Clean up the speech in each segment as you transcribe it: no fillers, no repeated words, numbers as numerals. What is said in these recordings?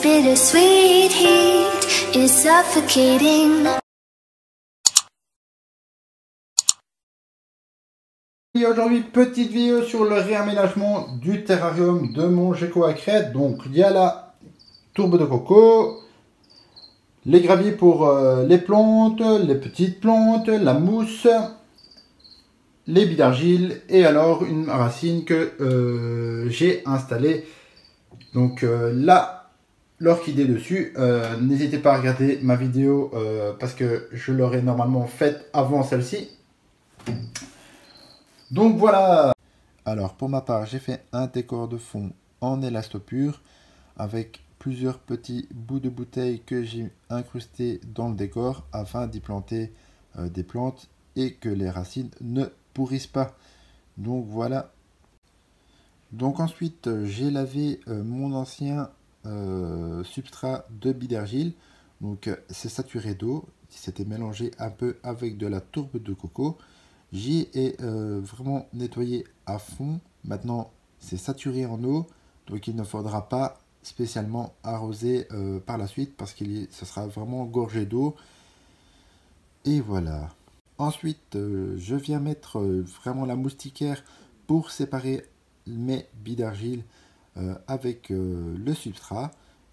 bittersweet heat is suffocating. Et aujourd'hui, petite vidéo sur le réaménagement du terrarium de mon gecko à crête. Donc, il y a la tourbe de coco, les graviers pour les plantes, les petites plantes, la mousse, les billes d'argile et alors une racine que j'ai installée. Donc là, l'orchidée dessus. N'hésitez pas à regarder ma vidéo parce que je l'aurais normalement faite avant celle-ci. Donc voilà. Alors pour ma part, j'ai fait un décor de fond en élastopure avec plusieurs petits bouts de bouteilles que j'ai incrustés dans le décor afin d'y planter des plantes et que les racines ne pourrissent pas. Donc voilà. Donc ensuite, j'ai lavé mon ancien substrat de billes d'argile. Donc c'est saturé d'eau. C'était mélangé un peu avec de la tourbe de coco. J'y ai vraiment nettoyé à fond. Maintenant, c'est saturé en eau. Donc il ne faudra pas spécialement arroser par la suite parce que ça sera vraiment gorgé d'eau. Et voilà. Ensuite, je viens mettre vraiment la moustiquaire pour séparer mes billes d'argile avec le substrat.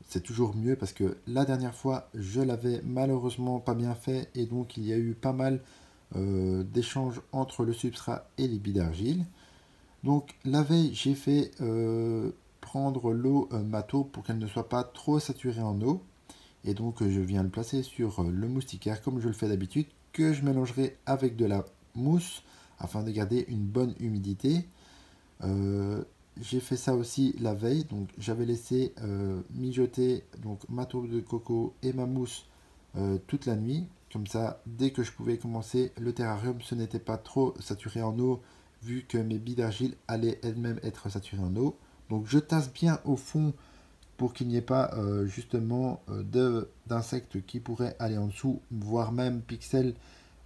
C'est toujours mieux parce que la dernière fois, je l'avais malheureusement pas bien fait et donc il y a eu pas mal d'échanges entre le substrat et les billes d'argile. Donc la veille, j'ai fait prendre l'eau ma tourbe pour qu'elle ne soit pas trop saturée en eau. Et donc je viens le placer sur le moustiquaire comme je le fais d'habitude, que je mélangerai avec de la mousse afin de garder une bonne humidité. J'ai fait ça aussi la veille, donc j'avais laissé mijoter donc ma tourbe de coco et ma mousse toute la nuit. Comme ça, dès que je pouvais commencer le terrarium, ce n'était pas trop saturé en eau, vu que mes billes d'argile allaient elles-mêmes être saturées en eau. Donc je tasse bien au fond pour qu'il n'y ait pas justement d'insectes qui pourraient aller en dessous, voire même Pixel,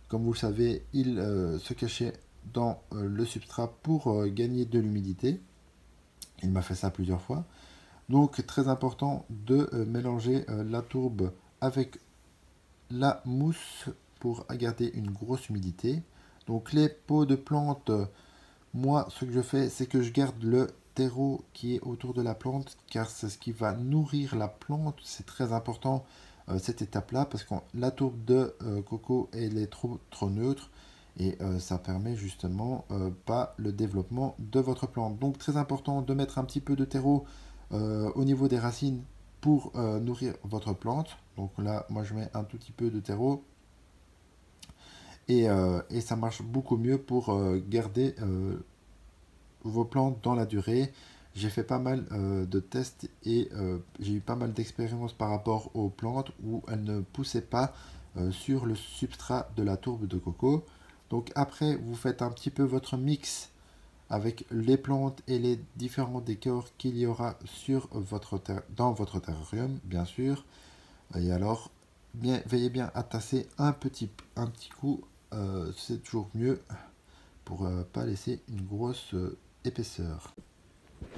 comme vous le savez, il se cachait dans le substrat pour gagner de l'humidité. Il m'a fait ça plusieurs fois. Donc très important de mélanger la tourbe avec la mousse pour garder une grosse humidité. Donc les pots de plantes, moi ce que je fais c'est que je garde le terreau qui est autour de la plante car c'est ce qui va nourrir la plante. C'est très important cette étape là parce que la tourbe de coco elle est trop neutre et ça permet justement pas le développement de votre plante. Donc très important de mettre un petit peu de terreau au niveau des racines pour nourrir votre plante. Donc là moi je mets un tout petit peu de terreau et ça marche beaucoup mieux pour garder vos plantes dans la durée. J'ai fait pas mal de tests et j'ai eu pas mal d'expériences par rapport aux plantes où elles ne poussaient pas sur le substrat de la tourbe de coco. Donc après vous faites un petit peu votre mix avec les plantes et les différents décors qu'il y aura sur dans votre terrarium bien sûr. Et alors veillez bien à tasser un petit coup, c'est toujours mieux pour pas laisser une grosse épaisseur.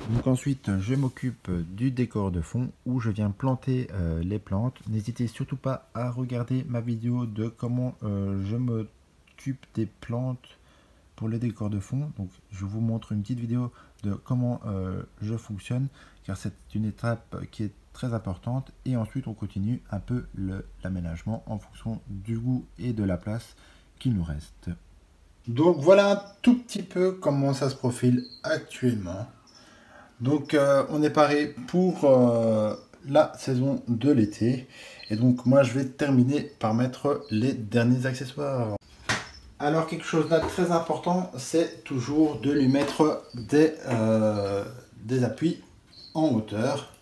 Donc ensuite je m'occupe du décor de fond où je viens planter les plantes. N'hésitez surtout pas à regarder ma vidéo de comment je m'occupe des plantes pour le décor de fond. Donc je vous montre une petite vidéo de comment je fonctionne car c'est une étape qui est très importante et ensuite on continue un peu l'aménagement en fonction du goût et de la place qu'il nous reste. Donc voilà un tout petit peu comment ça se profile actuellement. Donc on est paré pour la saison de l'été. Et donc moi je vais terminer par mettre les derniers accessoires. Alors quelque chose de très important, c'est toujours de lui mettre des appuis en hauteur.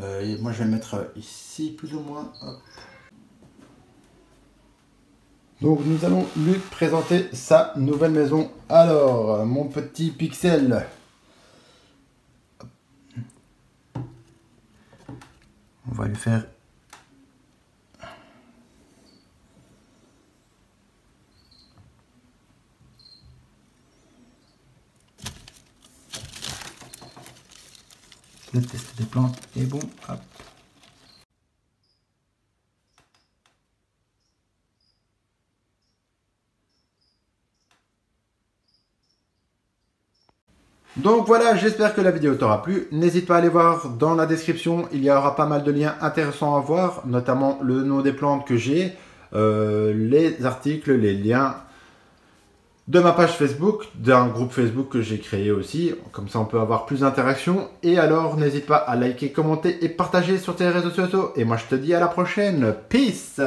Et moi je vais le mettre ici plus ou moins. Hop. Donc nous allons lui présenter sa nouvelle maison. Alors, mon petit Pixel. On va lui faire... Le test des plantes est bon. Hop. Donc voilà, j'espère que la vidéo t'aura plu. N'hésite pas à aller voir dans la description, il y aura pas mal de liens intéressants à voir, notamment le nom des plantes que j'ai, les articles, les liens de ma page Facebook, d'un groupe Facebook que j'ai créé aussi. Comme ça, on peut avoir plus d'interactions. Et alors, n'hésite pas à liker, commenter et partager sur tes réseaux sociaux. Et moi, je te dis à la prochaine. Peace!